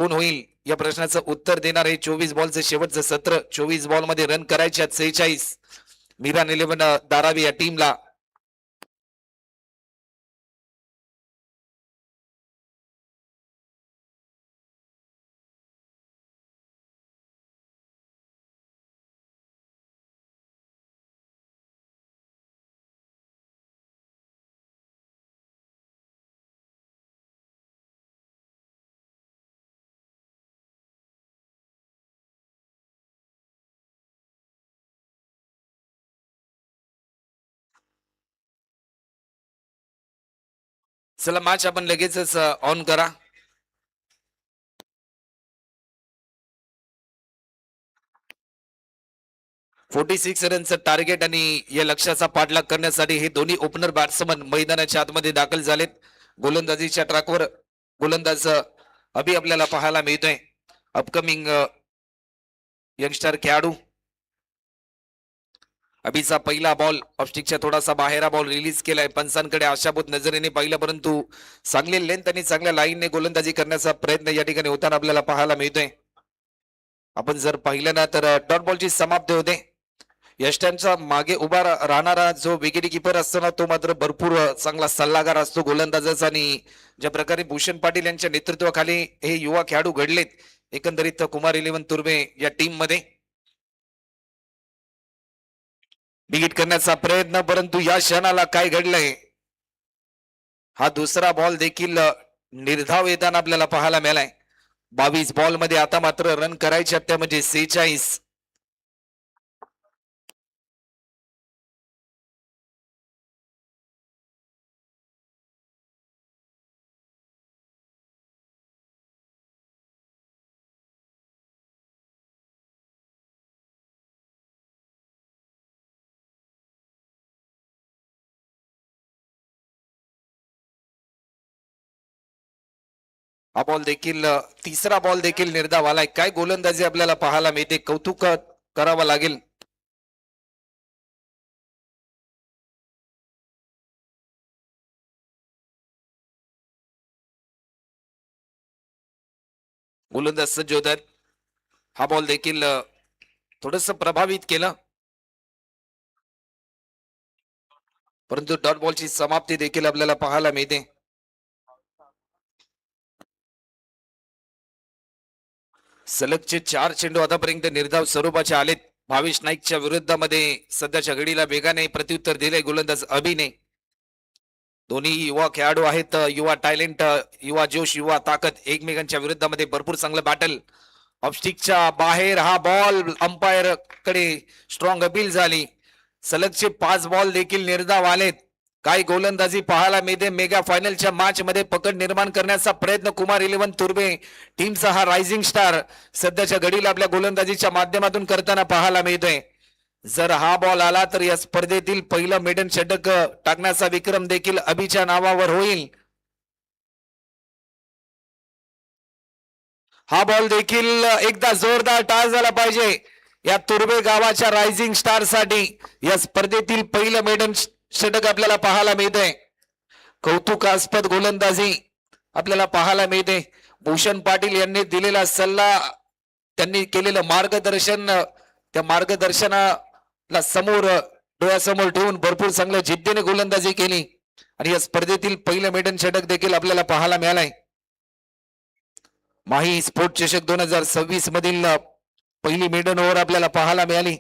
कोण होईल या प्रश्नाचं उत्तर देणार आहे. 24 बॉलचं शेवटचं सत्र. 24 बॉल मध्ये रन करायचे 46 मिरान 11 धारावी या टीमला. चला मॅच आपण लगेचच ऑन करा. .46 रनचं टार्गेट आणि या लक्ष्याचा पाठलाग करण्यासाठी हे दोन्ही ओपनर बॅट्समन मैदानाच्या आतमध्ये दाखल झालेत. गोलंदाजीच्या ट्रॅकवर गोलंदाज अभि आपल्याला पाहायला मिळतोय. अपकमिंग यंगस्टर खेळाडू. अभिचा पहिला बॉल ऑफस्टिकच्या थोडासा बाहेर बॉल रिलीज केलाय. पंचांकडे आशाभूत नजरेने पाहिलं, परंतु चांगले लेंथ आणि चांगल्या लाईनने गोलंदाजी करण्याचा प्रयत्न या ठिकाणी होताना आपल्याला पाहायला मिळतोय. आपण जर पाहिलं ना तर डॉट बॉलची समाप्ती होते. यष्ट्यांच्या मागे उभा राहणारा जो विकेट किपर असतो ना, तो मात्र भरपूर चांगला सल्लागार असतो गोलंदाजाचा. आणि ज्या प्रकारे भूषण पाटील यांच्या नेतृत्वाखाली हे युवा खेळाडू घडलेत एकंदरीत कुमार 11 तुर्भे या टीम मध्ये, विकेट करण्याचा प्रयत्न, परंतु या क्षणाला काय घडलंय. हा दुसरा बॉल देखील निर्धाव येताना आपल्याला पाहायला मिळालाय. 22 बॉल मध्ये आता मात्र रन करायचे त्या म्हणजे 46. हा बॉल देखील तिसरा बॉल देखील निर्धाव आलाय. काय गोलंदाजी आपल्याला पाहायला मिळते, कौतुक करावं लागेल. गोलंदाज सज्ज होतात. हा बॉल देखील थोडस प्रभावित केलं, परंतु डॉट बॉलची समाप्ती देखील आपल्याला पाहायला मिळते. सलगचे 4 चेंडू आतापर्यंत निर्धाव स्वरूपाचे आलेत. भावेश नाईकच्या विरुद्धामध्ये सध्याच्या घडीला वेगाने प्रत्युत्तर दिले गोलंदाज अभिने. दोन्ही युवा खेळाडू आहेत, युवा टॅलेंट, युवा जोश, युवा ताकद, एकमेकांच्या विरुद्धामध्ये भरपूर चांगलं बॅटल. ऑफस्टिकच्या बाहेर हा बॉल अंपायर कडे स्ट्रॉंग अपील झाली. सलगचे 5 बॉल देखील निर्धाव आलेत. काय गोलंदाजी पाहायला मिळते. मेगा फायनलच्या मॅच मध्ये पकड निर्माण करण्याचा प्रयत्न कुमार 11 तुर्भे टीमचा हा रायझिंग स्टार सध्याच्या घडीला आपल्या गोलंदाजीच्या माध्यमातून करताना पाहायला मिळतोय. जर हा बॉल आला तर या स्पर्धेतील पहिलं मेडन षटक टाकण्याचा विक्रम देखील अभिच्या नावावर होईल. हा बॉल देखील एकदा जोरदार टाच झाला पाहिजे या तुर्भे गावाच्या रायझिंग स्टार साठी. या स्पर्धेतील पहिलं मेडन षटक आपल्याला पाहायला मिळते. कौतुकास्पद गोलंदाजी आपल्याला पाहायला मिळते. भूषण पाटील यांनी दिलेला सल्ला, त्यांनी केलेलं मार्गदर्शन, त्या मार्गदर्शनाला समोर डोळ्यासमोर ठेवून भरपूर चांगल्या जिद्दीने गोलंदाजी केली आणि या स्पर्धेतील पहिलं मेडन षटक देखील आपल्याला पाहायला मिळालंय. माही स्पोर्ट चषक 2026 मधील पहिली मेडन ओव्हर आपल्याला पाहायला मिळाली.